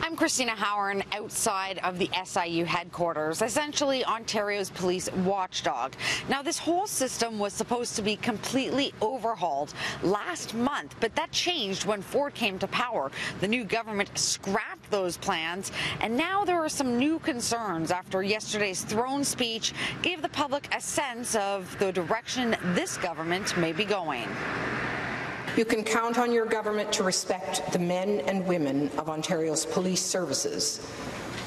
I'm Cristina Howorun outside of the SIU headquarters, essentially Ontario's police watchdog. Now, this whole system was supposed to be completely overhauled last month, but that changed when Ford came to power. The new government scrapped those plans, and now there are some new concerns after yesterday's throne speech gave the public a sense of the direction this government may be going. You can count on your government to respect the men and women of Ontario's police services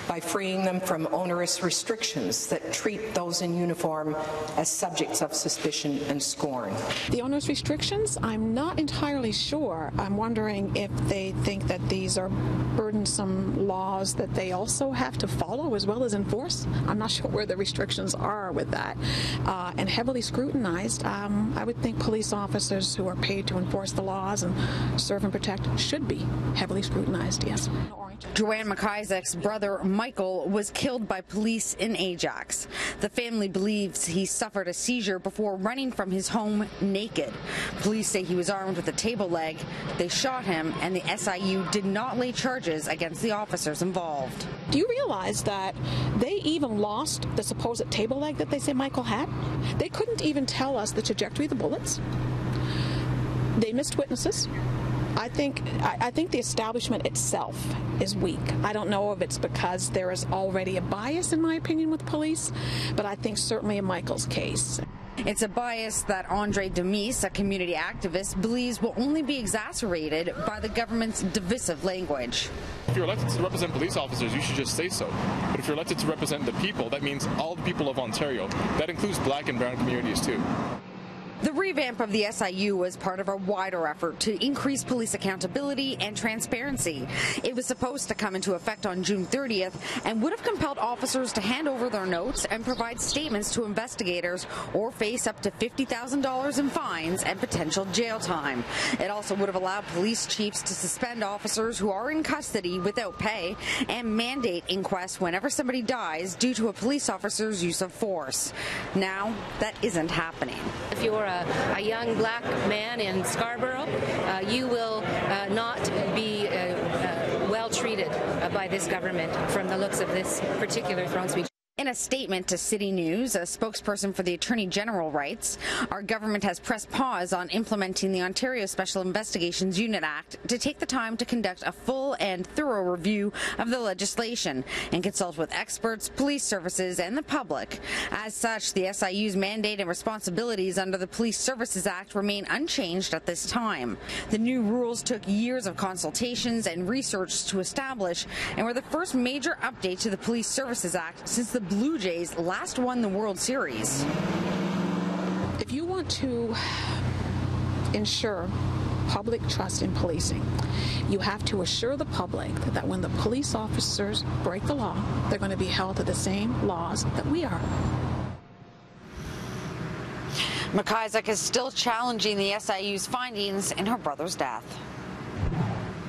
by freeing them from onerous restrictions that treat those in uniform as subjects of suspicion and scorn. The onerous restrictions, I'm not entirely sure. I'm wondering if they think that these are burdensome laws that they also have to follow as well as enforce. I'm not sure where the restrictions are with that. And heavily scrutinized, I would think police officers who are paid to enforce the laws and serve and protect should be heavily scrutinized, yes. Joanne McIsaac's brother Michael was killed by police in Ajax. The family believes he suffered a seizure before running from his home naked. Police say he was armed with a table leg. They shot him, and the SIU did not lay charges against the officers involved. Do you realize that they even lost the supposed table leg that they say Michael had? They couldn't even tell us the trajectory of the bullets. They missed witnesses. I think the establishment itself is weak. I don't know if it's because there is already a bias, in my opinion, with police, but I think certainly in Michael's case. It's a bias that Andre Demise, a community activist, believes will only be exacerbated by the government's divisive language. If you're elected to represent police officers, you should just say so. But if you're elected to represent the people, that means all the people of Ontario. That includes black and brown communities too. The revamp of the SIU was part of a wider effort to increase police accountability and transparency. It was supposed to come into effect on June 30th and would have compelled officers to hand over their notes and provide statements to investigators or face up to $50,000 in fines and potential jail time. It also would have allowed police chiefs to suspend officers who are in custody without pay and mandate inquests whenever somebody dies due to a police officer's use of force. Now, that isn't happening. If you're a young black man in Scarborough, you will not be well treated by this government from the looks of this particular throne speech. In a statement to City News, a spokesperson for the Attorney General writes, "Our government has pressed pause on implementing the Ontario Special Investigations Unit Act to take the time to conduct a full and thorough review of the legislation and consult with experts, police services, and the public. As such, the SIU's mandate and responsibilities under the Police Services Act remain unchanged at this time. The new rules took years of consultations and research to establish and were the first major update to the Police Services Act since the Blue Jays last won the World Series." If you want to ensure public trust in policing, you have to assure the public that when the police officers break the law, they're going to be held to the same laws that we are. McIsaac is still challenging the SIU's findings in her brother's death.